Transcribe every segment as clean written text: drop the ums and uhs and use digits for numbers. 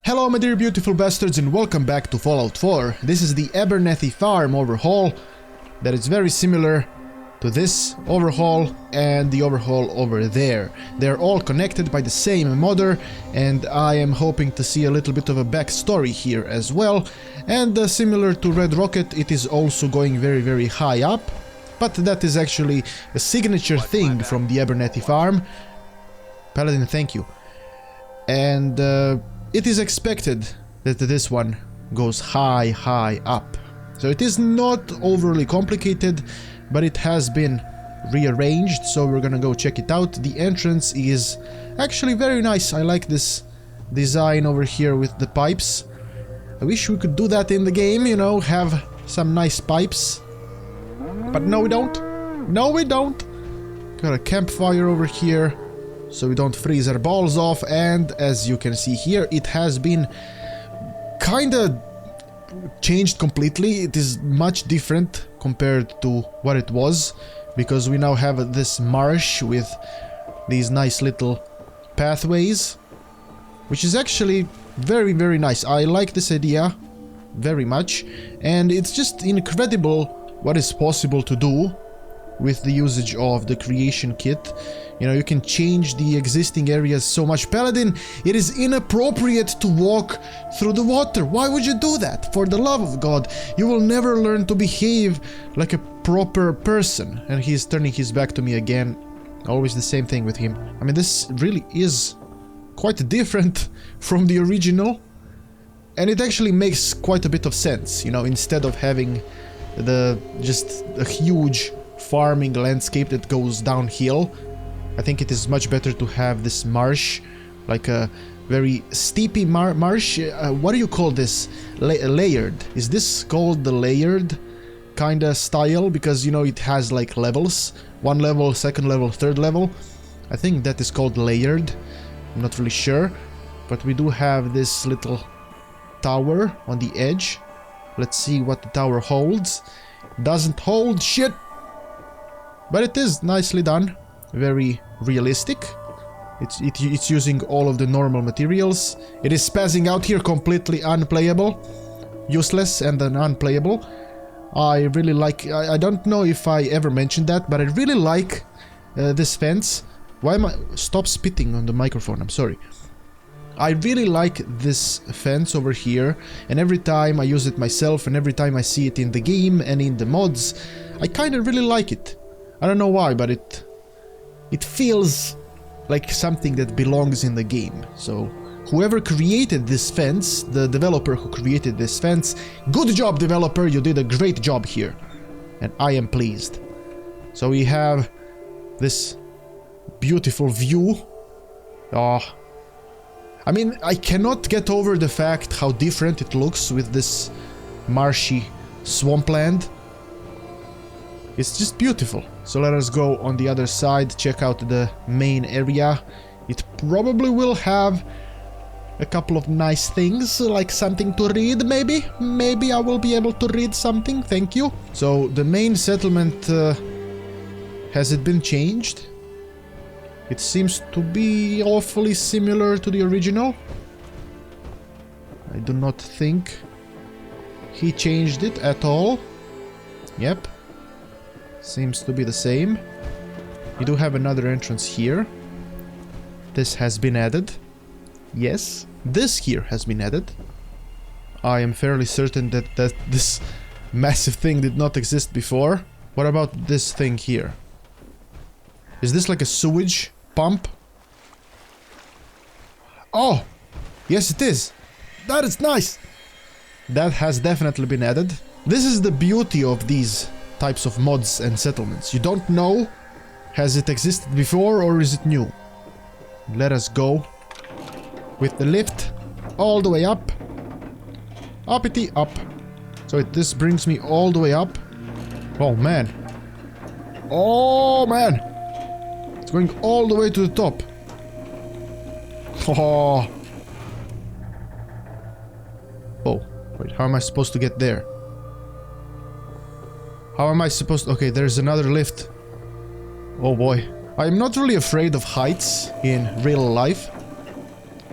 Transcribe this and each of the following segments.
Hello my dear beautiful bastards and welcome back to Fallout 4. This is the Abernathy Farm overhaul that is very similar to this overhaul and the overhaul over there. They're all connected by the same modder and I am hoping to see a little bit of a backstory here as well. And similar to Red Rocket, it is also going very high up, but that is actually a signature thing from the Abernathy Farm. Paladin, thank you. And it is expected that this one goes high up. So it is not overly complicated, but it has been rearranged, so we're gonna go check it out. The entrance is actually very nice. I like this design over here with the pipes. I wish we could do that in the game, you know, have some nice pipes. But no we don't. No we don't. Got a campfire over here, so we don't freeze our balls off, and as you can see here, it has been kinda changed completely. It is much different compared to what it was, because we now have this marsh with these nice little pathways, which is actually very nice. I like this idea very much, and it's just incredible what is possible to do with the usage of the creation kit. You know, you can change the existing areas so much. Paladin, it is inappropriate to walk through the water. Why would you do that? For the love of God, you will never learn to behave like a proper person. And he's turning his back to me again. Always the same thing with him. I mean, this really is quite different from the original. And it actually makes quite a bit of sense, you know, instead of having just a huge farming landscape that goes downhill. I think it is much better to have this marsh, like a very steepy marsh. What do you call this? Layered. Is this called the layered kinda style? Because, you know, it has like levels. 1 level, 2nd level, 3rd level. I think that is called layered. I'm not really sure. But we do have this little tower on the edge. Let's see what the tower holds. Doesn't hold shit! But it is nicely done. Very realistic. It's using all of the normal materials. It is spazzing out here, completely unplayable. Useless and then unplayable. I really like... I don't know if I ever mentioned that, but I really like this fence. Why am I... Stop spitting on the microphone, I'm sorry. I really like this fence over here, and every time I use it myself and every time I see it in the game and in the mods, I kinda really like it. I don't know why, but it feels like something that belongs in the game. So whoever created this fence, the developer who created this fence, good job developer, you did a great job here. And I am pleased. So we have this beautiful view. I mean, I cannot get over the fact how different it looks with this marshy swampland. It's just beautiful. So let us go on the other side, check out the main area. It probably will have a couple of nice things, like something to read, maybe? Maybe I will be able to read something, thank you. So the main settlement, has it been changed? It seems to be awfully similar to the original. I do not think he changed it at all. Yep. Seems to be the same. You do have another entrance here. This has been added. Yes, this here has been added. I am fairly certain that this massive thing did not exist before. What about this thing here? Is this like a sewage pump? Oh! Yes, it is! That is nice! That has definitely been added. This is the beauty of these types of mods and settlements. You don't know, has it existed before or is it new? Let us go with the lift all the way up. Uppity up. So this brings me all the way up. Oh man. Oh man. It's going all the way to the top. Oh. Oh, wait, how am I supposed to get there? How am I supposed to... Okay, there's another lift. Oh boy. I'm not really afraid of heights in real life.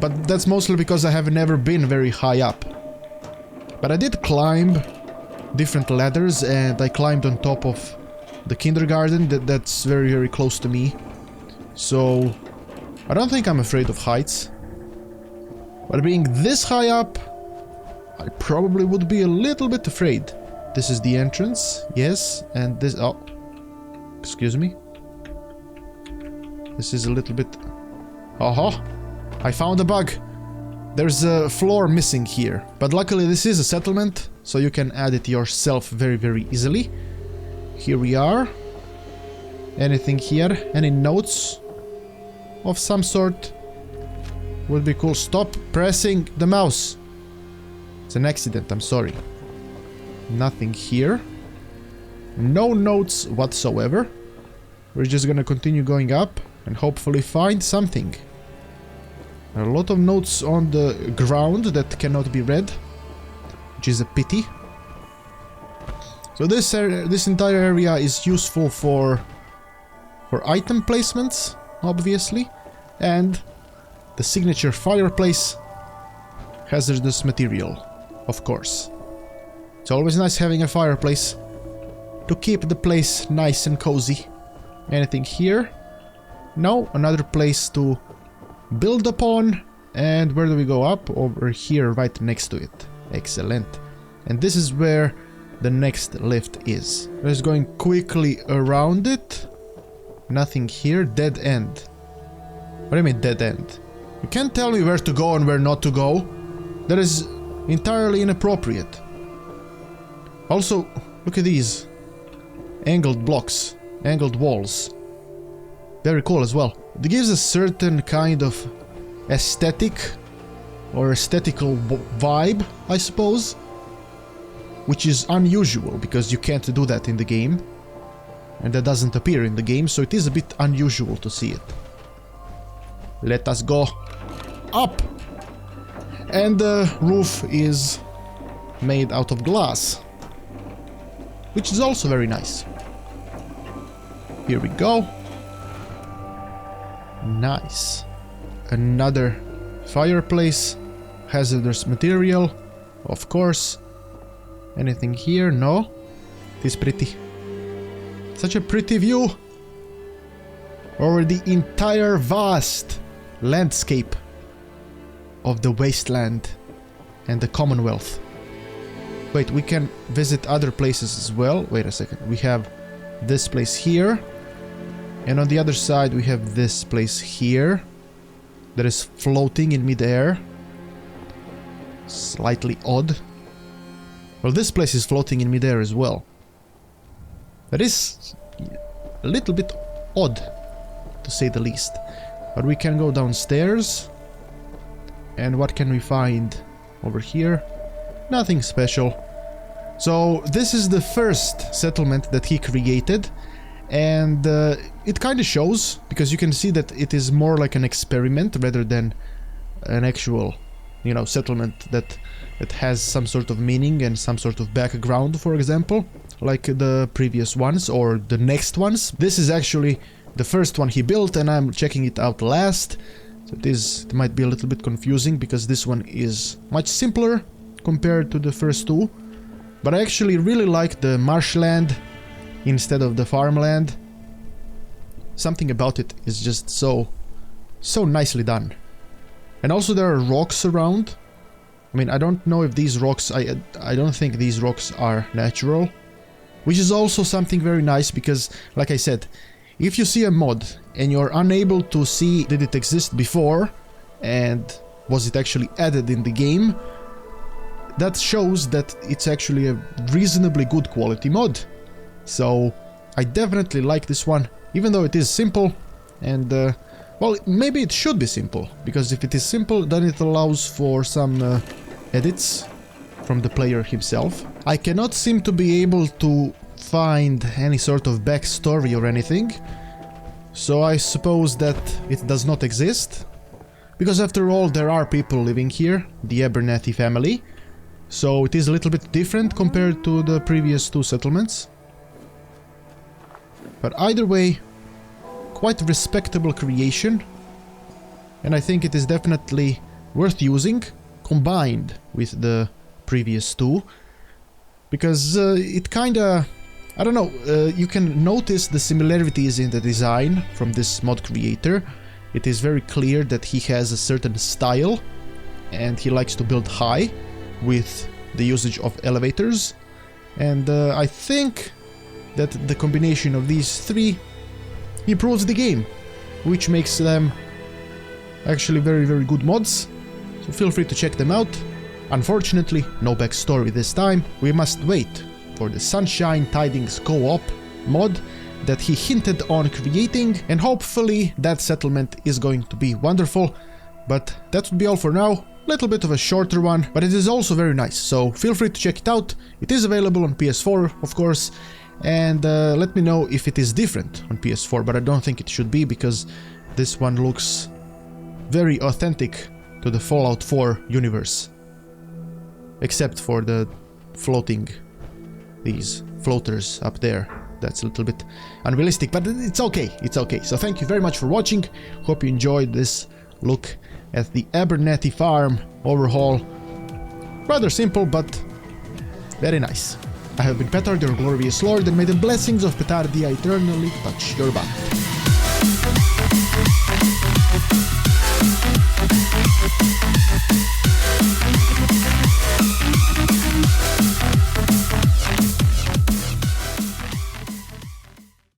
But that's mostly because I have never been very high up. But I did climb different ladders, and I climbed on top of the kindergarten. That's very, very close to me. So I don't think I'm afraid of heights. But being this high up, I probably would be a little bit afraid. This is the entrance, yes, and this... oh, excuse me. This is a little bit... oh, I found a bug. There's a floor missing here. But luckily this is a settlement, so you can add it yourself very, very easily. Here we are. Anything here? Any notes of some sort? Would be cool. Stop pressing the mouse. It's an accident, I'm sorry. Nothing here. No notes whatsoever. We're just gonna continue going up and hopefully find something. A lot of notes on the ground that cannot be read, which is a pity. So this entire area is useful for item placements, obviously, and the signature fireplace, hazardous material, of course. It's always nice having a fireplace to keep the place nice and cozy. Anything here? No, another place to build upon. And where do we go up? Over here, right next to it. Excellent. And this is where the next lift is. We're just going quickly around it. Nothing here. Dead end. What do you mean dead end? You can't tell me where to go and where not to go. That is entirely inappropriate. Also, look at these. Angled blocks. Angled walls. Very cool as well. It gives a certain kind of aesthetic or aesthetical vibe, I suppose. Which is unusual, because you can't do that in the game. And that doesn't appear in the game, so it is a bit unusual to see it. Let us go up! And the roof is made out of glass, which is also very nice. Here we go. Nice. Another fireplace. Hazardous material, of course. Anything here? No. It is pretty. Such a pretty view over the entire vast landscape of the wasteland and the Commonwealth. Wait, we can visit other places as well. Wait a second. We have this place here. And on the other side we have this place here that is floating in midair. Slightly odd. Well, this place is floating in midair as well. That is a little bit odd, to say the least. But we can go downstairs. And what can we find over here? Nothing special. So this is the first settlement that he created. And it kind of shows, because you can see that it is more like an experiment rather than an actual, you know, settlement that has some sort of meaning and some sort of background, for example, like the previous ones or the next ones. This is actually the first one he built, and I'm checking it out last. So it might be a little bit confusing, because this one is much simpler compared to the first two. But I actually really like the marshland instead of the farmland. Something about it is just so nicely done. And also there are rocks around. I mean, I don't know if these rocks, I don't think these rocks are natural. Which is also something very nice, because, like I said, if you see a mod and you're unable to see did it exist before and was it actually added in the game, that shows that it's actually a reasonably good quality mod. So I definitely like this one, even though it is simple. And well, maybe it should be simple, because if it is simple, then it allows for some edits from the player himself. I cannot seem to be able to find any sort of backstory or anything, so I suppose that it does not exist, because after all there are people living here, the Abernathy family, so it is a little bit different compared to the previous two settlements. But either way, quite respectable creation, and I think it is definitely worth using, combined with the previous two, because it kinda... I don't know, you can notice the similarities in the design from this mod creator. It is very clear that he has a certain style, and he likes to build high with the usage of elevators. And I think that the combination of these three improves the game, which makes them actually very, very good mods. So feel free to check them out. Unfortunately, no backstory this time. We must wait for the Sunshine Tidings co-op mod that he hinted on creating, and hopefully that settlement is going to be wonderful. But that would be all for now. Little bit of a shorter one, but it is also very nice, so feel free to check it out. It is available on PS4, of course, and let me know if it is different on PS4, but I don't think it should be, because this one looks very authentic to the Fallout 4 universe. Except for the these floaters up there. That's a little bit unrealistic, but it's okay, it's okay. So thank you very much for watching. Hope you enjoyed this look at the Abernathy Farm overhaul. Rather simple, but very nice. I have been Petard, your glorious lord, and may the blessings of Petard eternally touch your back.